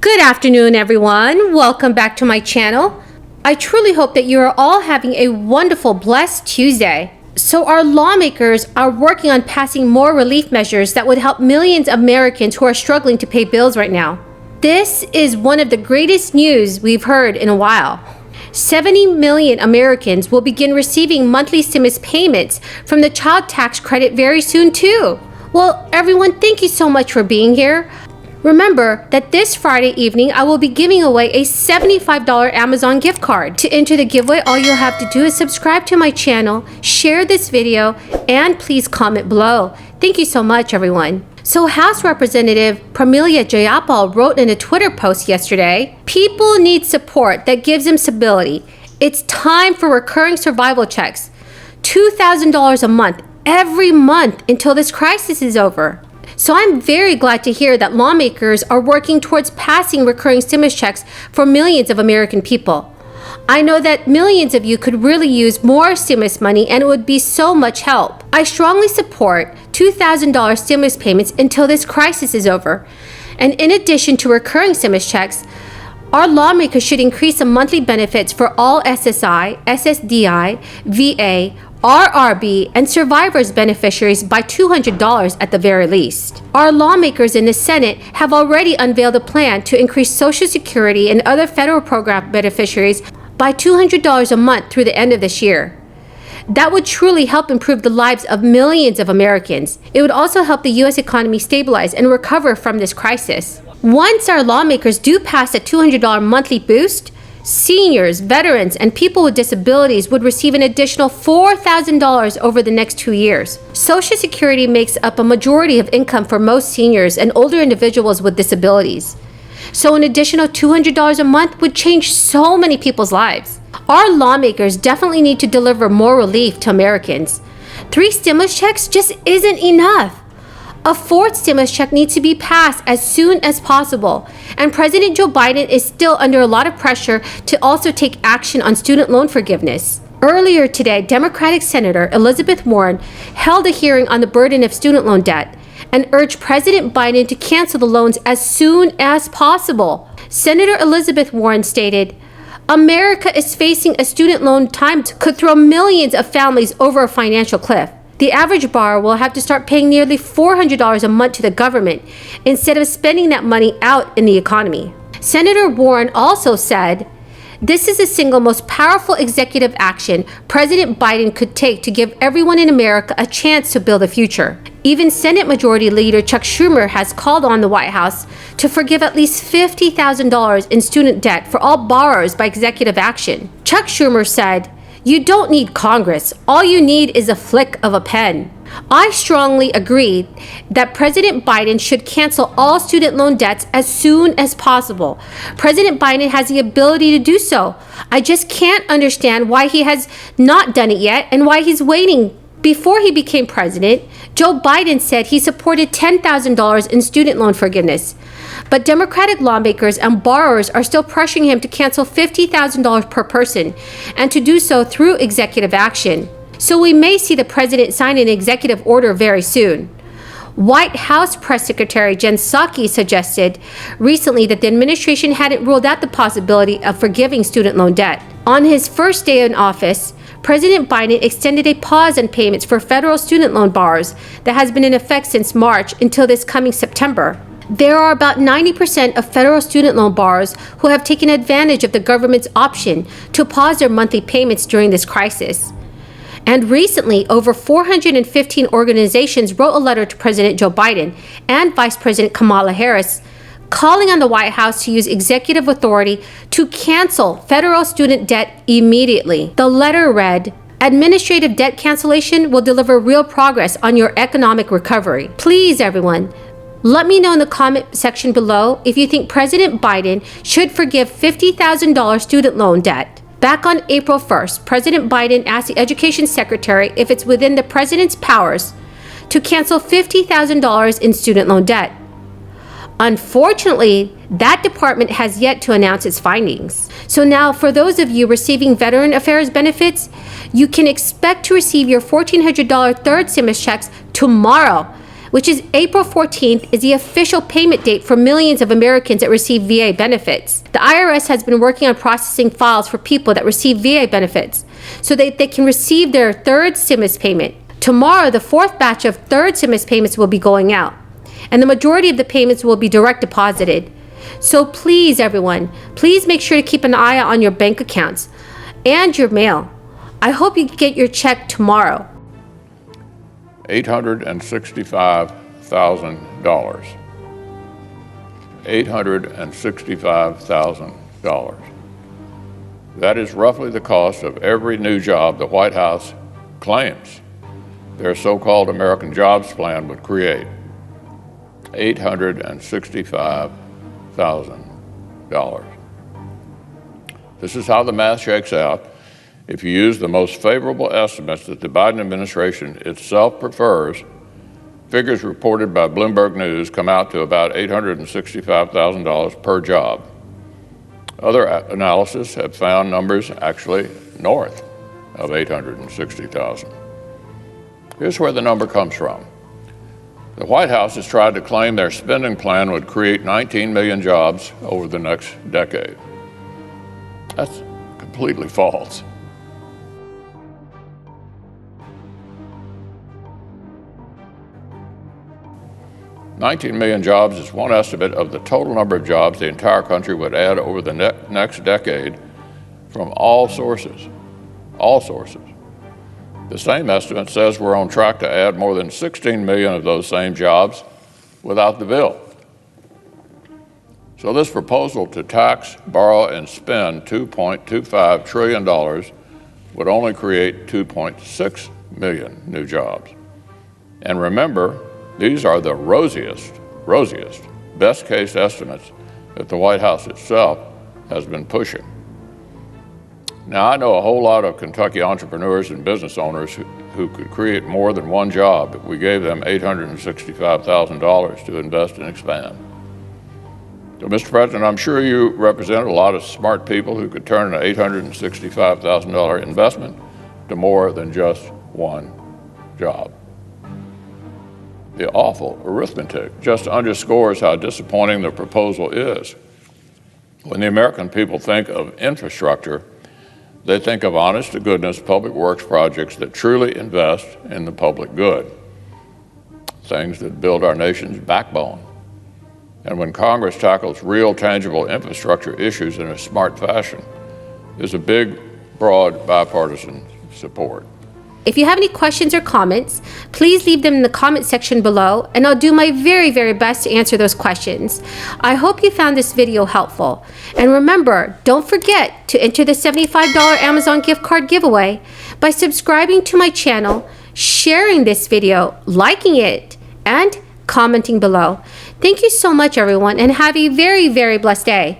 Good afternoon, everyone. Welcome back to my channel. I truly hope that you are all having a wonderful, blessed Tuesday. So our lawmakers are working on passing more relief measures that would help millions of Americans who are struggling to pay bills right now. This is one of the greatest news we've heard in a while. 70 million Americans will begin receiving monthly stimulus payments from the child tax credit very soon too. Well, everyone, thank you so much for being here. Remember that this Friday evening, I will be giving away a $75 Amazon gift card. To enter the giveaway, all you'll have to do is subscribe to my channel, share this video, and please comment below. Thank you so much, everyone. So House Representative Pramila Jayapal wrote in a Twitter post yesterday, "People need support that gives them stability. It's time for recurring survival checks. $2,000 a month, every month until this crisis is over." So I'm very glad to hear that lawmakers are working towards passing recurring stimulus checks for millions of American people. I know that millions of you could really use more stimulus money and it would be so much help. I strongly support $2,000 stimulus payments until this crisis is over. And in addition to recurring stimulus checks, our lawmakers should increase the monthly benefits for all SSI, SSDI, VA, RRB, and survivors beneficiaries by $200 at the very least. Our lawmakers in the Senate have already unveiled a plan to increase Social Security and other federal program beneficiaries by $200 a month through the end of this year. That would truly help improve the lives of millions of Americans. It would also help the U.S. economy stabilize and recover from this crisis. Once our lawmakers do pass a $200 monthly boost, seniors, veterans, and people with disabilities would receive an additional $4,000 over the next 2 years. Social Security makes up a majority of income for most seniors and older individuals with disabilities. So an additional $200 a month would change so many people's lives. Our lawmakers definitely need to deliver more relief to Americans. 3 stimulus checks just isn't enough. A 4th stimulus check needs to be passed as soon as possible, and President Joe Biden is still under a lot of pressure to also take action on student loan forgiveness. Earlier today, Democratic Senator Elizabeth Warren held a hearing on the burden of student loan debt and urged President Biden to cancel the loans as soon as possible. Senator Elizabeth Warren stated, "America is facing a student loan time could throw millions of families over a financial cliff. The average borrower will have to start paying nearly $400 a month to the government instead of spending that money out in the economy." Senator Warren also said, "This is the single most powerful executive action President Biden could take to give everyone in America a chance to build a future." Even Senate Majority Leader Chuck Schumer has called on the White House to forgive at least $50,000 in student debt for all borrowers by executive action. Chuck Schumer said, "You don't need Congress. All you need is a flick of a pen." I strongly agree that President Biden should cancel all student loan debts as soon as possible. President Biden has the ability to do so. I just can't understand why he has not done it yet and why he's waiting. Before he became president, Joe Biden said he supported $10,000 in student loan forgiveness. But Democratic lawmakers and borrowers are still pressuring him to cancel $50,000 per person and to do so through executive action. So we may see the president sign an executive order very soon. White House Press Secretary Jen Psaki suggested recently that the administration hadn't ruled out the possibility of forgiving student loan debt. On his first day in office, President Biden extended a pause on payments for federal student loan borrowers that has been in effect since March until this coming September. There are about 90% of federal student loan borrowers who have taken advantage of the government's option to pause their monthly payments during this crisis. And recently, over 415 organizations wrote a letter to President Joe Biden and Vice President Kamala Harris, calling on the White House to use executive authority to cancel federal student debt immediately. The letter read, "Administrative debt cancellation will deliver real progress on your economic recovery." Please, everyone, let me know in the comment section below if you think President Biden should forgive $50,000 student loan debt. Back on April 1st, President Biden asked the Education Secretary if it's within the president's powers to cancel $50,000 in student loan debt. Unfortunately, that department has yet to announce its findings. So now, for those of you receiving Veteran Affairs benefits, you can expect to receive your $1,400 third stimulus checks tomorrow. which is April 14th, is the official payment date for millions of Americans that receive VA benefits. The IRS has been working on processing files for people that receive VA benefits so that they can receive their third stimulus payment. Tomorrow, the fourth batch of third stimulus payments will be going out, and the majority of the payments will be direct deposited. So please, everyone, please make sure to keep an eye on your bank accounts and your mail. I hope you get your check tomorrow. $865,000. $865,000. That is roughly the cost of every new job the White House claims their so-called American Jobs Plan would create. $865,000. This is how the math shakes out. If you use the most favorable estimates that the Biden administration itself prefers, figures reported by Bloomberg News come out to about $865,000 per job. Other analysis have found numbers actually north of $860,000. Here's where the number comes from. The White House has tried to claim their spending plan would create 19 million jobs over the next decade. That's completely false. $19 million jobs is one estimate of the total number of jobs the entire country would add over the next decade from all sources. All sources. The same estimate says we're on track to add more than 16 million of those same jobs without the bill. So this proposal to tax, borrow, and spend $2.25 trillion would only create 2.6 million new jobs. And remember, these are the rosiest, best case estimates that the White House itself has been pushing. Now, I know a whole lot of Kentucky entrepreneurs and business owners who could create more than one job if we gave them $865,000 to invest and expand. So, Mr. President, I'm sure you represent a lot of smart people who could turn an $865,000 investment to more than just one job. The awful arithmetic just underscores how disappointing the proposal is. When the American people think of infrastructure, they think of honest-to-goodness public works projects that truly invest in the public good, things that build our nation's backbone. And when Congress tackles real, tangible infrastructure issues in a smart fashion, there's a big, broad, bipartisan support. If you have any questions or comments, please leave them in the comment section below, and I'll do my very, very best to answer those questions. I hope you found this video helpful. And remember, don't forget to enter the $75 Amazon gift card giveaway by subscribing to my channel, sharing this video, liking it, and commenting below. Thank you so much, everyone, and have a very, very blessed day.